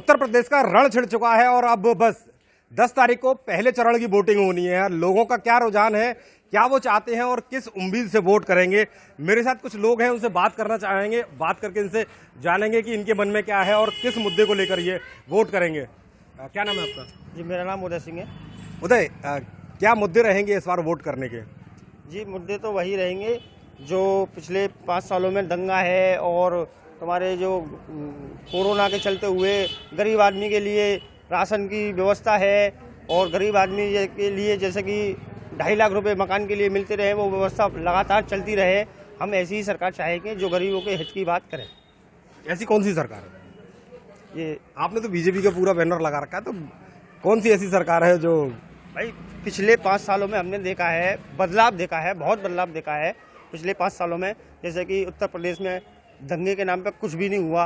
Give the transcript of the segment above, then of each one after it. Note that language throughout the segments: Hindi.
उत्तर प्रदेश का रण छिड़ चुका है और अब बस 10 तारीख को पहले चरण की वोटिंग होनी है। लोगों का क्या रुझान है, क्या वो चाहते हैं और किस उम्मीद से वोट करेंगे। मेरे साथ कुछ लोग हैं, उनसे बात करना चाहेंगे, बात करके इनसे जानेंगे कि इनके मन में क्या है और किस मुद्दे को लेकर ये वोट करेंगे। क्या नाम है आपका? जी, मेरा नाम उदय सिंह है। उदय, क्या मुद्दे रहेंगे इस बार वोट करने के? जी, मुद्दे तो वही रहेंगे जो पिछले 5 सालों में दंगा है और तुम्हारे जो कोरोना के चलते हुए गरीब आदमी के लिए राशन की व्यवस्था है और गरीब आदमी के लिए जैसे कि 2.5 लाख रुपए मकान के लिए मिलते रहे, वो व्यवस्था लगातार चलती रहे। हम ऐसी ही सरकार चाहेंगे जो गरीबों के हित की बात करे। ऐसी कौन सी सरकार है? ये आपने तो बीजेपी का पूरा बैनर लगा रखा है, तो कौन सी ऐसी सरकार है जो? भाई, पिछले 5 सालों में हमने देखा है, बदलाव देखा है, बहुत बदलाव देखा है पिछले 5 सालों में। जैसे कि उत्तर प्रदेश में दंगे के नाम पे कुछ भी नहीं हुआ,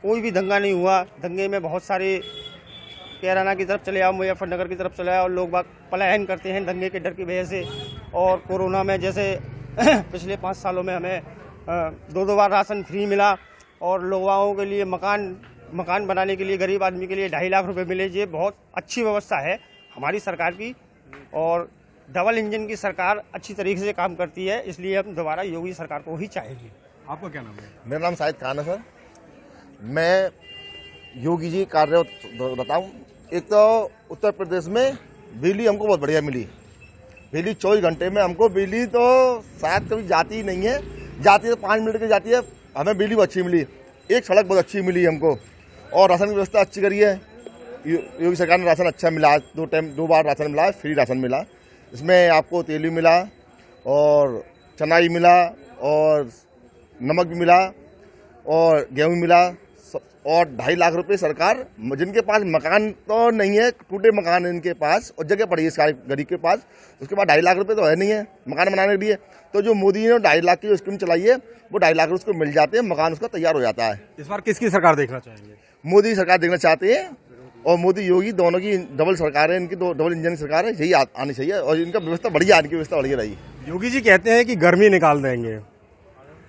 कोई भी दंगा नहीं हुआ। दंगे में बहुत सारे कैराना की तरफ चले आओ, मुजफ्फरनगर की तरफ चले आओ, लोग बाग पलायन करते हैं दंगे के डर की वजह से। और कोरोना में जैसे पिछले 5 सालों में हमें 2 बार राशन फ्री मिला और लोगों के लिए मकान बनाने के लिए गरीब आदमी के लिए 2.5 लाख रुपए मिले। ये बहुत अच्छी व्यवस्था है हमारी सरकार की और डबल इंजन की सरकार अच्छी तरीके से काम करती है, इसलिए हम दोबारा योगी सरकार को ही चाहेंगे। आपका क्या नाम है? मेरा नाम शाहिद खान है सर। मैं योगी जी कार्य बताऊँ। एक तो उत्तर प्रदेश में बिजली हमको बहुत बढ़िया मिली। बिजली 24 घंटे में हमको बिजली तो शायद कभी जाती ही नहीं है, जाती है तो 5 मिनट की जाती है। हमें बिजली बहुत अच्छी मिली। एक सड़क बहुत अच्छी मिली हमको और राशन की व्यवस्था अच्छी करी है। योगी सरकार ने राशन अच्छा मिला, 2 बार राशन मिला, फ्री राशन मिला। इसमें आपको तेल भी मिला और चना भी मिला और नमक भी मिला और गेहूं मिला और 2.5 लाख रुपए सरकार, जिनके पास मकान तो नहीं है, टूटे मकान है इनके पास और जगह पड़ी है इस गरीब के पास, उसके पास 2.5 लाख रुपए तो है नहीं है मकान बनाने के लिए। तो जो मोदी ने 2.5 लाख की जो स्कीम चलाई है, वो 2.5 लाख उसको मिल जाते हैं, मकान उसका तैयार हो जाता है। इस बार किसकी सरकार देखना चाहेंगे? मोदी सरकार देखना चाहते हैं और मोदी योगी दोनों की डबल सरकार है, इनकी 2 डबल इंजन सरकार है, यही आनी चाहिए और इनका व्यवस्था बढ़िया, इनकी व्यवस्था बढ़िया रही। योगी जी कहते हैं कि गर्मी निकाल देंगे।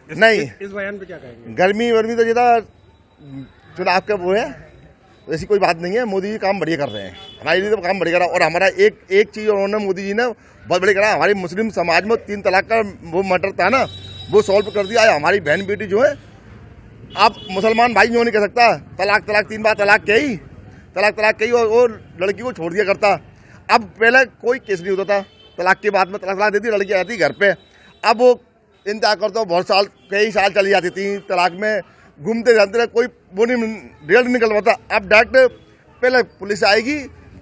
नहीं, इस बयान पे क्या कहेंगे? गर्मी वर्मी तो ज्यादा चुनाव का वो है, ऐसी कोई बात नहीं है। मोदी जी काम बढ़िया कर रहे हैं, हमारे लिए तो काम बढ़िया करा। और हमारा एक चीज उन्होंने मोदी जी ने बहुत बढ़िया करा, हमारी मुस्लिम समाज में 3 तलाक का वो मैटर था ना, वो सॉल्व कर दिया है। हमारी बहन बेटी जो है, आप मुसलमान भाई जो नहीं कह सकता तलाक 3 बार तलाक कही और वो लड़की को छोड़ दिया करता। अब पहले कोई केस नहीं होता था, तलाक के बाद में तलाक देती, लड़की आ जाती घर पे। अब वो इंतजार करता, बहुत साल, कई साल चली जाती थी तलाक में, घूमते जाते रहे, कोई वो नहीं, रिजल्ट निकल पाता। अब डायरेक्ट पहले पुलिस आएगी,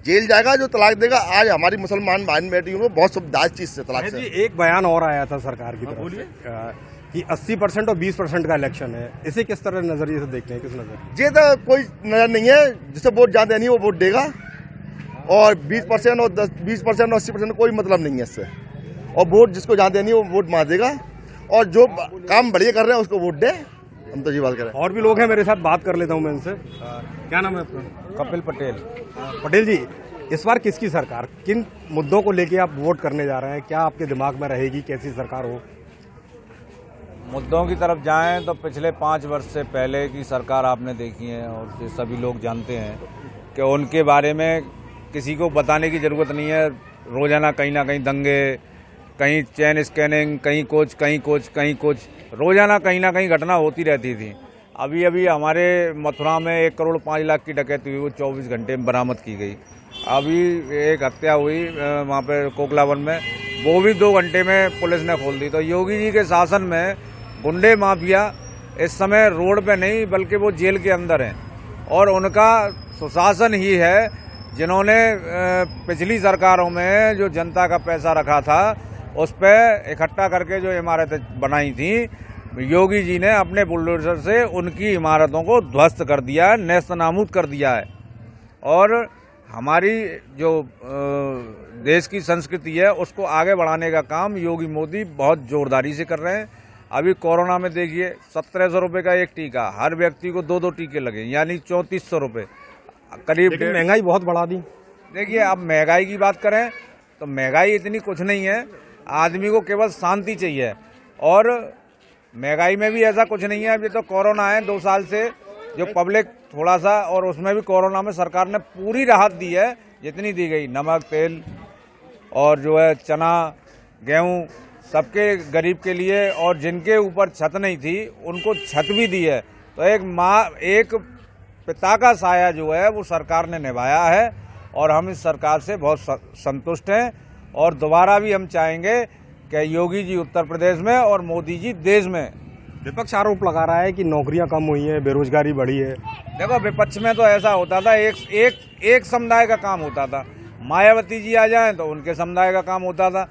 जेल जाएगा जो तलाक देगा। आज हमारी मुसलमान बहन बेटियों को बहुत सुविधा इस चीज से, तलाक से। एक बयान और आया था सरकार की तरफ से कि 80% और 20% का इलेक्शन है, इसे किस तरह नजरिए से देखते हैं, किस नजरिए? ये तो कोई नजर नहीं है, जिसे वोट ज्यादा नहीं वो वोट देगा और 20% और 20% और 80% कोई मतलब नहीं है इससे। और वोट जिसको ज्यादा नहीं वो वोट मार देगा और जो काम बढ़िया कर रहे हैं उसको वोट दे। हम तो ये बात करें। और भी लोग हैं मेरे साथ, बात कर लेता हूं मैं इनसे। क्या नाम है आपका? कपिल पटेल। पटेल जी, इस बार किसकी सरकार, किन मुद्दों को लेके आप वोट करने जा रहे हैं? क्या आपके दिमाग में रहेगी, कैसी सरकार हो? मुद्दों की तरफ जाएं तो पिछले 5 वर्ष से पहले की सरकार आपने देखी है और सभी लोग जानते हैं कि उनके बारे में किसी को बताने की ज़रूरत नहीं है। रोजाना कहीं ना कहीं दंगे, कहीं चेन स्कैनिंग, कहीं कुछ रोजाना कहीं ना कहीं घटना होती रहती थी। अभी हमारे मथुरा में 1 करोड़ 5 लाख की डकैती हुई, वो 24 घंटे में बरामद की गई। अभी एक हत्या हुई वहाँ पे कोकलावन में, वो भी 2 घंटे में पुलिस ने खोल दी। तो योगी जी के शासन में गुंडे माफिया इस समय रोड पे नहीं बल्कि वो जेल के अंदर हैं और उनका सुशासन ही है, जिन्होंने पिछली सरकारों में जो जनता का पैसा रखा था उस पर इकट्ठा करके जो इमारतें बनाई थी, योगी जी ने अपने बुलडोजर से उनकी इमारतों को ध्वस्त कर दिया है, नेस्तनाबूद कर दिया है। और हमारी जो देश की संस्कृति है उसको आगे बढ़ाने का काम योगी मोदी बहुत जोरदारी से कर रहे हैं। अभी कोरोना में देखिए 1700 रुपये का एक टीका, हर व्यक्ति को 2 टीके लगे, यानी 3400 रुपये करीब। महंगाई बहुत बढ़ा दी। देखिए, अब महंगाई की बात करें तो महंगाई इतनी कुछ नहीं है, आदमी को केवल शांति चाहिए और महंगाई में भी ऐसा कुछ नहीं है। अभी तो कोरोना है 2 साल से, जो पब्लिक थोड़ा सा, और उसमें भी कोरोना में सरकार ने पूरी राहत दी है जितनी दी गई, नमक तेल और जो है चना गेहूं सबके गरीब के लिए, और जिनके ऊपर छत नहीं थी उनको छत भी दी है। तो एक पिता का साया जो है वो सरकार ने निभाया है और हम इस सरकार से बहुत संतुष्ट हैं और दोबारा भी हम चाहेंगे कि योगी जी उत्तर प्रदेश में और मोदी जी देश में। विपक्ष आरोप लगा रहा है कि नौकरियां कम हुई हैं, बेरोजगारी बढ़ी है। देखो विपक्ष में तो ऐसा होता था, एक समुदाय का काम होता था। मायावती जी आ जाएं तो उनके समुदाय का काम होता था,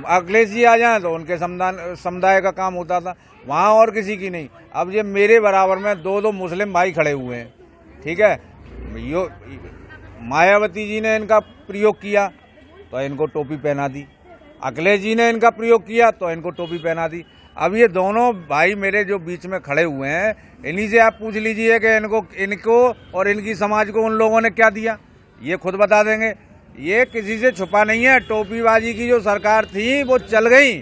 अखिलेश जी आ जाएं तो उनके समुदाय का काम होता था, वहाँ और किसी की नहीं। अब ये मेरे बराबर में दो मुस्लिम भाई खड़े हुए हैं, ठीक है। मायावती जी ने इनका प्रयोग किया तो इनको टोपी पहना दी, अखिलेश जी ने इनका प्रयोग किया तो इनको टोपी पहना दी। अब ये दोनों भाई मेरे जो बीच में खड़े हुए हैं, इन्हीं से आप पूछ लीजिए कि इनको और इनकी समाज को उन लोगों ने क्या दिया, ये खुद बता देंगे। ये किसी से छुपा नहीं है। टोपीबाजी की जो सरकार थी वो चल गई,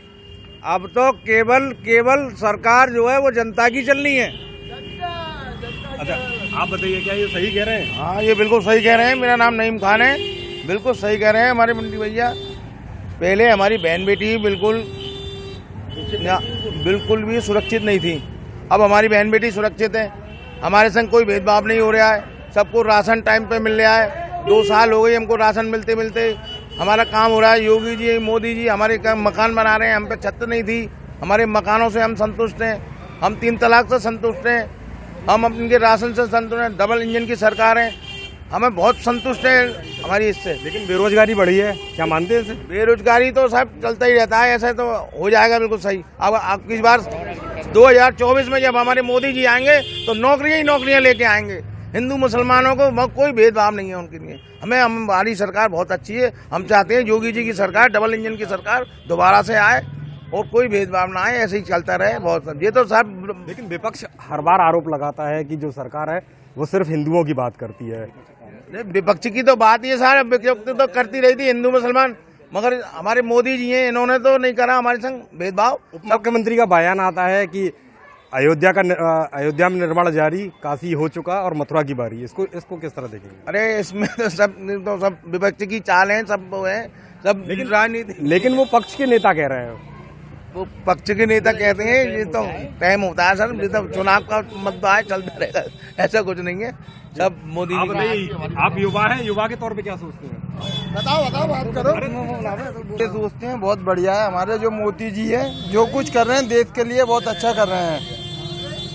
अब तो केवल सरकार जो है वो जनता की चलनी है। अच्छा, आप बताइए क्या ये सही कह रहे हैं? हाँ, ये बिल्कुल सही कह रहे हैं। मेरा नाम नईम खान है। बिल्कुल सही कह रहे हैं हमारे मंत्री भैया। पहले हमारी बहन बेटी बिल्कुल भी सुरक्षित नहीं थी, अब हमारी बहन बेटी सुरक्षित है। हमारे संग कोई भेदभाव नहीं हो रहा है, सबको राशन टाइम पे मिल रहा है। 2 साल हो गए हमको राशन मिलते मिलते, हमारा काम हो रहा है। योगी जी मोदी जी हमारे मकान बना रहे हैं, हम पे छत नहीं थी, हमारे मकानों से हम संतुष्ट हैं। हम 3 तलाक से संतुष्ट हैं, हम अपने राशन से संतुष्ट हैं। डबल इंजन की सरकार है, हमें बहुत संतुष्ट है हमारी इससे। लेकिन बेरोजगारी बढ़ी है, क्या मानते हैं इसे? बेरोजगारी तो सब चलता ही रहता है, ऐसा तो हो जाएगा बिल्कुल सही। अब इस बार 2024 में जब हमारे मोदी जी आएंगे तो नौकरियां ही नौकरियां लेके आएंगे। हिंदू मुसलमानों को कोई भेदभाव नहीं है उनके लिए। हमारी सरकार बहुत अच्छी है। हम चाहते हैं योगी जी की सरकार, डबल इंजन की सरकार दोबारा से आए और कोई भेदभाव ना आए, ऐसे ही चलता रहे। बहुत ये तो सब। लेकिन विपक्ष हर बार आरोप लगाता है कि जो सरकार है वो सिर्फ हिंदुओं की बात करती है। विपक्ष की तो बात ये सारे विपक्ष तो करती रही थी, हिंदू मुसलमान, मगर हमारे मोदी जी हैं, इन्होंने तो नहीं करा हमारे संग भेदभाव। मुख्यमंत्री का बयान आता है कि अयोध्या में निर्माण जारी, काशी हो चुका और मथुरा की बारी। इसको किस तरह देखेंगे? अरे इसमें तो सब विपक्ष की चाल है, सब वो है, सब राजनीति। लेकिन वो पक्ष के नेता कह रहे हैं। वो पक्ष के नेता कहते हैं, ये तो टाइम होता है सर, ये तो चुनाव का मुद्दा है, चलता रहेगा, ऐसा कुछ नहीं है। सब मोदी आप बताइए, आप युवा हैं, युवा के तौर पे क्या सोचते हैं? बताओ बात करो। ये सोचते हैं बहुत बढ़िया है हमारे जो मोदी जी हैं, जो कुछ कर रहे हैं देश के लिए बहुत अच्छा कर रहे हैं।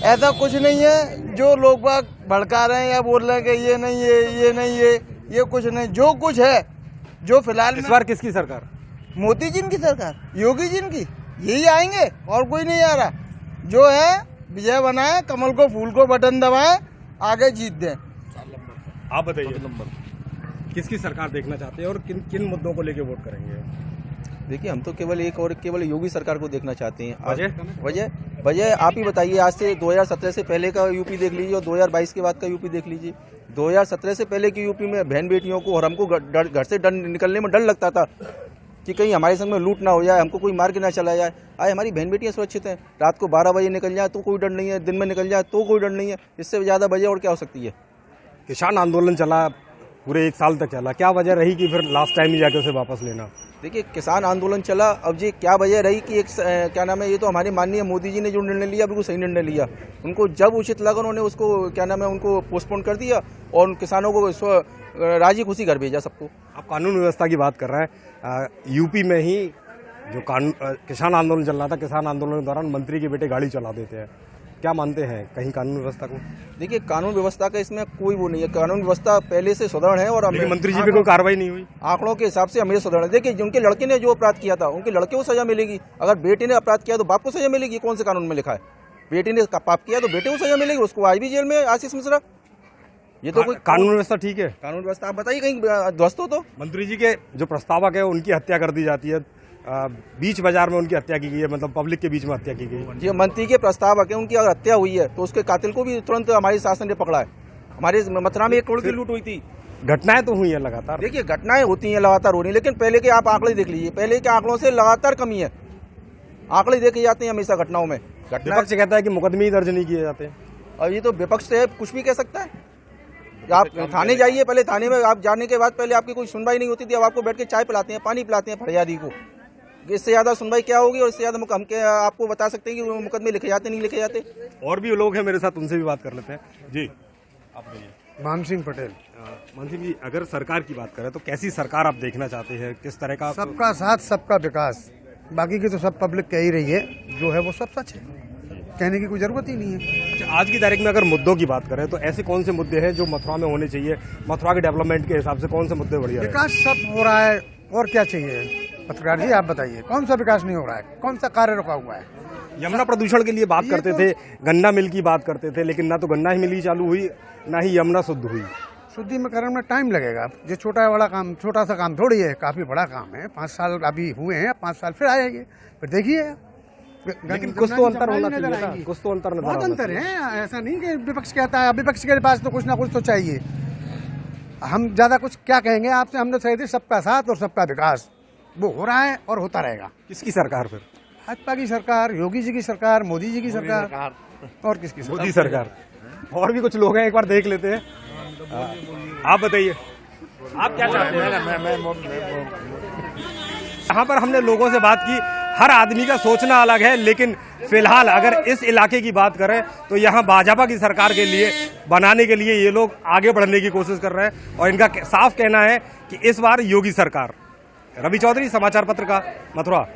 ऐसा कुछ नहीं है जो लोग बाग भड़का रहे हैं या बोल रहे हैं कि ये नहीं है, ये नहीं है, ये कुछ नहीं। जो कुछ है, जो फिलहाल इस बार किसकी सरकार? मोदी जी की सरकार, योगी जी की, यही आएंगे और कोई नहीं आ रहा। जो है विजय बनाए, कमल को फूल को बटन दबाए, आगे जीत दें। आप बताइए किसकी सरकार देखना चाहते हैं और किन किन मुद्दों को लेकर वोट करेंगे? देखिए, हम तो केवल योगी सरकार को देखना चाहते हैं। वजह वजह आप ही बताइए। आज से 2017 से पहले का यूपी देख लीजिए और 2022 के बाद का यूपी देख लीजिए। 2017 से पहले की यूपी में बहन बेटियों को और हमको घर से निकलने में डर लगता था कि कहीं हमारे संग में लूट ना हो जाए, हमको कोई मार के ना चला जाए। आज हमारी बहन बेटियां सुरक्षित हैं। रात को 12 बजे निकल जाए तो कोई डर नहीं है, दिन में निकल जाए तो कोई डर नहीं है। इससे ज़्यादा वजह और क्या हो सकती है? किसान आंदोलन चला, पूरे 1 साल तक चला, क्या वजह रही कि फिर लास्ट टाइम ही जाके उसे वापस लेना? देखिए, किसान आंदोलन चला, अब ये क्या वजह रही कि क्या नाम है, ये तो हमारे माननीय मोदी जी ने जो निर्णय लिया बिल्कुल सही निर्णय लिया। उनको जब उचित लगा उन्होंने उसको क्या नाम है उनको पोस्टपोन कर दिया और किसानों को राजी खुशी घर भेजा सबको। आप कानून व्यवस्था की बात कर रहे हैं। यूपी में ही जो किसान आंदोलन चल रहा था, किसान आंदोलन के दौरान मंत्री के बेटे गाड़ी चला देते हैं, क्या मानते हैं कहीं कानून व्यवस्था को? देखिए, कानून व्यवस्था का इसमें कोई वो नहीं है। कानून व्यवस्था पहले से सुदृढ़ है और मंत्री जी पे कोई कार्रवाई नहीं हुई। आंकड़ों के हिसाब से हमेशा सुदृढ़ है। देखिए, उनके लड़के ने जो अपराध किया था उनके लड़के को सजा मिलेगी। अगर बेटे ने अपराध किया तो बाप को सजा मिलेगी। कौन से कानून में लिखा है? बेटे ने पाप किया तो बेटे को सजा मिलेगी। उसको आज भी जेल में आशीष मिश्रा। ये तो कोई कानून व्यवस्था ठीक है? कानून व्यवस्था आप बताइए कहीं ध्वस्त हो तो? मंत्री जी के जो प्रस्तावक है उनकी हत्या कर दी जाती है, बीच बाजार में उनकी हत्या की गई है, मतलब पब्लिक के बीच में हत्या की गई। जी, मंत्री के प्रस्तावक है, उनकी अगर हत्या हुई है तो उसके कातिल को भी तुरंत हमारी शासन ने पकड़ा है। हमारे मथुरा में 1 करोड़ की लूट हुई थी। घटनाएं तो हुई है लगातार। देखिए, घटनाएं होती हैं, लगातार हो रही है, लेकिन पहले के आप आंकड़े देख लीजिए, पहले के आंकड़ों से लगातार कमी है। आंकड़े देखे जाते हैं हमेशा घटनाओं में। विपक्ष कहता है कि मुकदमे ही दर्ज नहीं किए जाते। और ये तो विपक्ष से कुछ भी कह सकता है। आप थाने जाइए, पहले थाने में आप जाने के बाद पहले आपकी कोई सुनवाई नहीं होती थी, अब आपको बैठ के चाय पिलाते हैं, पानी पिलाते हैं फरियादी को। इससे ज्यादा सुनवाई क्या होगी? और इससे ज्यादा हम आपको बता सकते हैं कि मुकदमे लिखे जाते नहीं लिखे जाते। और भी लोग हैं मेरे साथ, उनसे भी बात कर लेते हैं। जी आप बताइए। मान सिंह पटेल। मान सिंह जी, अगर सरकार की बात करें तो कैसी सरकार आप देखना चाहते हैं, किस तरह का? सबका साथ सबका विकास, बाकी की तो सब पब्लिक कह ही रही है, जो है वो सब सच है, कहने की कोई जरूरत ही नहीं है। अच्छा, आज की तारीख में अगर मुद्दों की बात करें तो ऐसे कौन से मुद्दे हैं जो मथुरा में होने चाहिए? मथुरा के डेवलपमेंट के हिसाब से कौन से मुद्दे बढ़िया हैं? विकास सब हो रहा है, और क्या चाहिए? पत्रकार जी आप बताइए, कौन सा विकास नहीं हो रहा है? कौन सा कार्य रुका हुआ है? यमुना प्रदूषण के लिए बात करते थे, गन्ना मिल की बात करते थे, लेकिन ना तो गन्ना ही मिली चालू हुई, ना ही यमुना शुद्ध हुई। शुद्धिकरण में टाइम लगेगा। ये छोटा बड़ा काम, छोटा सा काम थोड़ी है, काफी बड़ा काम है। 5 साल अभी हुए हैं, 5 साल फिर आएंगे, फिर देखिए। लेकिन कुछ तो अंतर होना चाहिए था, कुछ तो अंतर नजर बहुत आना अंतर है। ऐसा नहीं कि विपक्ष कहता है, विपक्ष के पास तो कुछ ना कुछ तो चाहिए। हम ज्यादा कुछ क्या कहेंगे आपसे? हमने सही थी सबका साथ और सबका विकास, वो हो रहा है और होता रहेगा। किसकी सरकार फिर? भाजपा की सरकार, योगी जी की सरकार, मोदी जी की सरकार, और किसकी सरकार? मोदी सरकार। और भी कुछ लोग हैं, एक बार देख लेते हैं। आप बताइए, आप क्या चाहते हैं? यहाँ पर हमने लोगों से बात की, हर आदमी का सोचना अलग है, लेकिन फिलहाल अगर इस इलाके की बात करें तो यहाँ भाजपा की सरकार के लिए बनाने के लिए ये लोग आगे बढ़ने की कोशिश कर रहे हैं और इनका साफ कहना है कि इस बार योगी सरकार। रवि चौधरी, समाचार पत्र का, मथुरा।